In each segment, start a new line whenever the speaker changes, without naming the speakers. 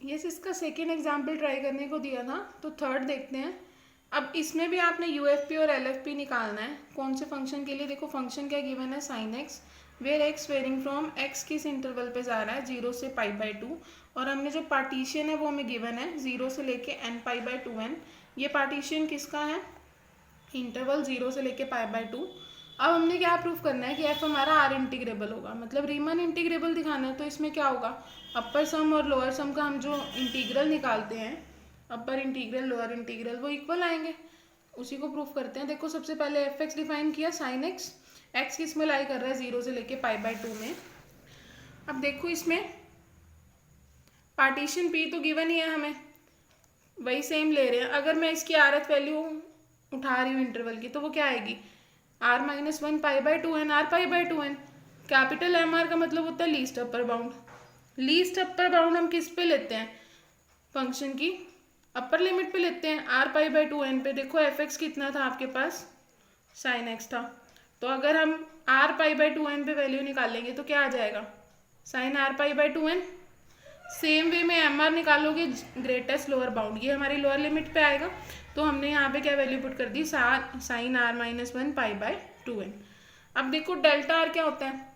Yes, इसका second example try करने को दिया था, तो थर्ड देखते हैं। अब इसमें भी आपने यूएफपी और एलएफपी निकालना है। कौन से फंक्शन के लिए? देखो फंक्शन क्या गिवन है, sine X, where X varying from X किस इंटरवल पे जा रहा है, 0 से π/2, और हमने जो पार्टीशन है वो हमें गिवन है 0 से लेके n π/2n। ये पार्टीशन किसका है? इंटरवल 0 से लेके π/2। अब हमने क्या प्रूफ करना है कि एफ हमारा आर इंटीग्रेबल होगा, मतलब रीमन इंटीग्रेबल दिखाना है। तो इसमें क्या होगा, अपर सम और लोअर सम का हम जो इंटीग्रल निकालते हैं, अपर इंटीग्रल लोअर इंटीग्रल, वो इक्वल आएंगे। उसी को प्रूफ करते हैं। देखो सबसे पहले एफ एक्स डिफाइन किया, साइन एक्स, एक्स किस में लाई कर रहा है, 0 से लेके π/2 में। अब देखो इसमें पार्टीशन पी तो गिवन ही है हमें, वही सेम ले रहे हैं। अगर मैं इसकी आर एथ वैल्यू उठा रही हूँ इंटरवल की, तो वो क्या आएगी, r-1 π/2n, r π/2n। Capital M are का मतलब होता है least upper bound. Least upper bound हम किस पे लेते हैं, फंक्शन की अपर लिमिट पे लेते हैं, r π/2n पे। देखो एफ एक्स कितना था आपके पास, साइन एक्स था, तो अगर हम r π/2n पे वैल्यू निकालेंगे तो क्या आ जाएगा, sign r π/2n। Same way में एम आर निकालोगे, ग्रेटेस्ट लोअर बाउंड, ये हमारी लोअर लिमिट पे आएगा। तो हमने यहाँ पे क्या वैल्यू पुट कर दी, साइन r-1 π/2n। अब देखो डेल्टा आर क्या होता है,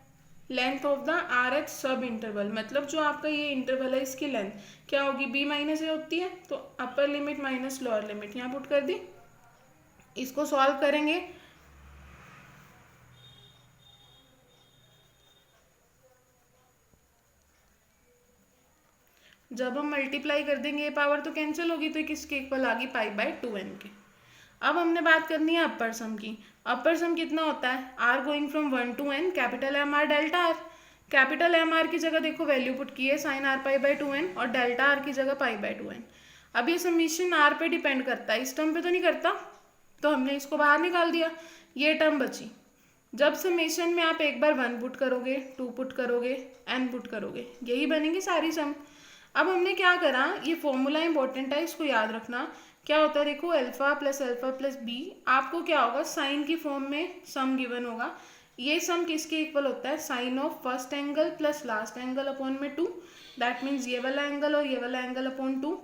length of the R H सब इंटरवल, मतलब जो आपका ये इंटरवल है इसकी लेंथ क्या होगी, b-a होती है। तो upper limit minus lower limit यहाँ पुट कर दी। इसको सॉल्व करेंगे, जब हम मल्टीप्लाई कर देंगे ये पावर तो कैंसिल होगी, तो किसके इक्वल आ गई, π/2n के। अब हमने बात करनी है अपर सम की। अपर सम कितना होता है, r going from 1 to n, capital M R delta R. Capital M R की जगह देखो वैल्यू पुट की है साइन r π/2n, और डेल्टा आर की जगह π/2n। अब ये समीशन r पे डिपेंड करता है, इस टर्म पे तो नहीं करता, तो हमने इसको बाहर निकाल दिया, ये टर्म बची। जब समेशन में आप एक बार 1 पुट करोगे, 2 पुट करोगे, n पुट करोगे, यही बनेंगी सारी सम। अब हमने क्या करा, ये फॉर्मूला इंपॉर्टेंट है, इसको याद रखना। क्या होता है, देखो अल्फा प्लस बी, आपको क्या होगा, साइन की फॉर्म में सम गिवन होगा। ये सम किसके इक्वल होता है, sine of first angle plus last angle upon में 2, दैट मीन्स ये वाला एंगल और ये वाला एंगल अपॉन 2।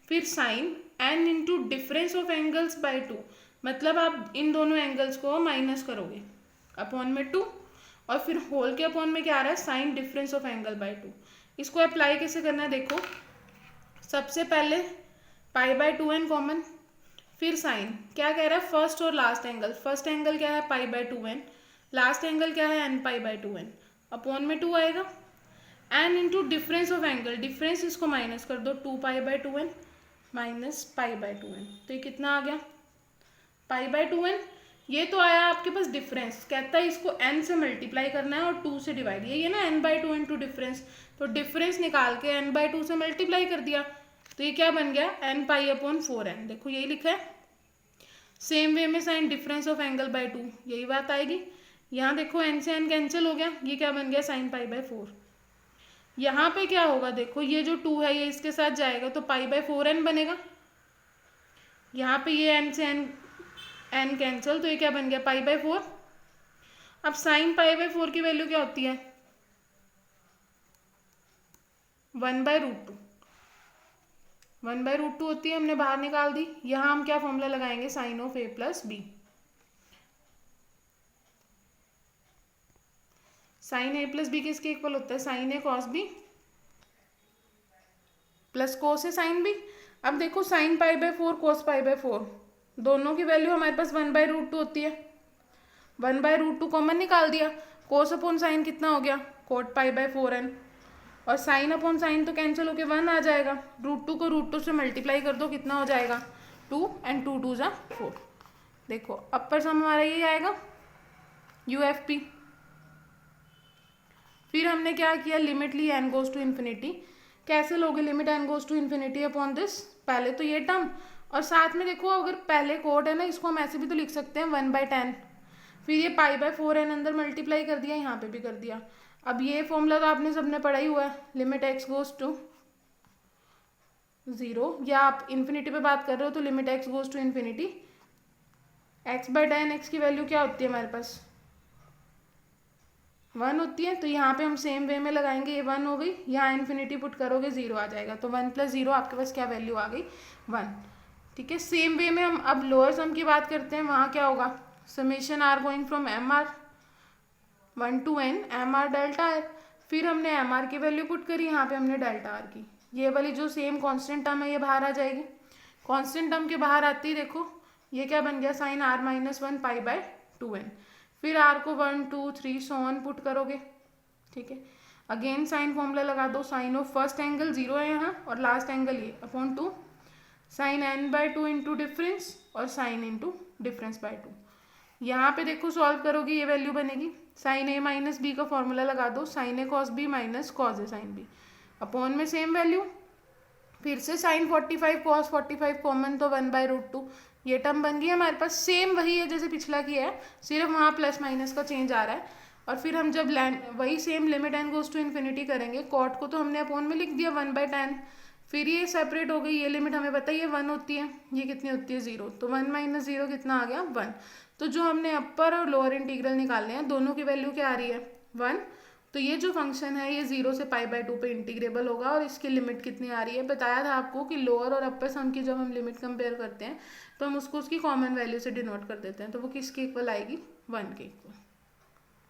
फिर sine n into difference of angles by 2, मतलब आप इन दोनों एंगल्स को माइनस करोगे अपॉन में 2, और फिर होल के अपॉन में क्या आ रहा है, sine difference of angle by 2। इसको अप्लाई कैसे करना है, देखो सबसे पहले π/2n कॉमन, फिर साइन क्या कह रहा है, फर्स्ट और लास्ट एंगल, फर्स्ट एंगल क्या है π/2n, लास्ट एंगल क्या है n π/2n, अपॉन में 2 आएगा। n into difference of angle, difference इसको माइनस कर दो, 2π/2n माइनस π/2n, तो ये कितना आ गया, π/2n। ये तो आया आपके पास डिफरेंस, कहता है इसको n से मल्टीप्लाई करना है और 2 से डिवाइड, ये है ना n/2 इंटू डिफरेंस, तो डिफरेंस निकाल के n/2 से मल्टीप्लाई कर दिया, तो ये क्या बन गया, n π/4n। देखो यही लिखा है। सेम वे में sine difference of angle by 2, यही बात आएगी। यहाँ देखो n से n कैंसिल हो गया, ये क्या बन गया, साइन π/4। यहाँ पे क्या होगा, देखो ये जो 2 है ये इसके साथ जाएगा, तो π/4n बनेगा। यहाँ पे ये n से n कैंसिल, तो ये क्या बन गया, π/4। अब साइन π/4 की वैल्यू क्या होती है, 1/√2, 1/√2 होती है, हमने बाहर निकाल दी। यहाँ हम क्या फॉर्मूला लगाएंगे, sine of a plus B. Sine a plus B किसके इक्वल होता है, sine a cos B plus cos A sine B. अब देखो साइन π/4 कोस π/4, दोनों की वैल्यू हमारे पास 1/√2 होती है, 1/√2 कॉमन निकाल दिया, कोस अपॉन साइन कितना हो गया, कोट π/4n, और साइन अपॉन साइन तो कैंसिल होके 1 आ जाएगा, √2 को √2 से मल्टीप्लाई कर दो, कितना हो जाएगा, 2 एंड 2 2 जा 4। देखो अपर सम हमारा ये आएगा UFP। फिर हमने क्या किया, लिमिट ली n गोज टू इन्फिनिटी। कैसे लोगे limit n goes to infinity upon this, पहले तो ये टर्म, और साथ में देखो अगर पहले कोट है ना, इसको हम ऐसे भी तो लिख सकते हैं 1/10, फिर ये π/4n अंदर मल्टीप्लाई कर दिया, यहाँ पे भी कर दिया। अब ये फॉर्मूला तो आपने सबने पढ़ा ही हुआ है, लिमिट x गोज टू 0, या आप इन्फिनिटी पे बात कर रहे हो तो limit x goes to infinity, x/10 x की वैल्यू क्या होती है हमारे पास, 1 होती है, तो यहाँ पे हम सेम वे में लगाएंगे, ये 1 हो गई, यहाँ इन्फिनिटी पुट करोगे 0 आ जाएगा, तो 1 + 0 आपके पास क्या वैल्यू आ गई 1। ठीक है, सेम वे में हम अब लोअर सम की बात करते हैं, वहाँ क्या होगा, summation R going from M R 1 to n M R delta R. फिर हमने एम आर की वैल्यू पुट करी, यहाँ पे हमने डेल्टा आर की, ये वाली जो सेम कांस्टेंट टर्म है ये बाहर आ जाएगी। कांस्टेंट टर्म के बाहर आती, देखो ये क्या बन गया, साइन r - 1 π/2n। फिर r को 1 2 3 सो ऑन पुट करोगे। ठीक है, अगेन साइन फॉर्मूला लगा दो, साइन ऑफ फर्स्ट एंगल 0 है यहाँ, और लास्ट एंगल ये upon 2 sine n/2 into difference और साइन इंटू डिफरेंस बाय 2। यहाँ पे देखो सॉल्व करोगे, ये वैल्यू बनेगी, साइन a - b का फॉर्मूला लगा दो, sine a cos b minus cos a sine b, upon में सेम वैल्यू, फिर से साइन 45 कॉस 45 कॉमन, तो 1/√2, ये टर्म बन गई हमारे पास, सेम वही है जैसे पिछला किया है, सिर्फ वहाँ प्लस माइनस का चेंज आ रहा है। और फिर हम जब वही same limit n goes to infinity करेंगे, कॉट को तो हमने अपॉन में लिख दिया 1/tan, फिर ये सेपरेट हो गई, ये लिमिट हमें पता ही है 1 होती है, ये कितनी होती है 0, तो 1 - 0 कितना आ गया 1। तो जो हमने अपर और लोअर इंटीग्रल निकालने हैं, दोनों की वैल्यू क्या आ रही है 1। तो ये जो फंक्शन है ये 0 से π/2 पे इंटीग्रेबल होगा, और इसकी लिमिट कितनी आ रही है, बताया था आपको कि लोअर और अपर सम की जब हम लिमिट कंपेयर करते हैं तो हम उसको उसकी कॉमन वैल्यू से डिनोट कर देते हैं, तो वो किसके इक्वल आएगी 1 के इक्वल।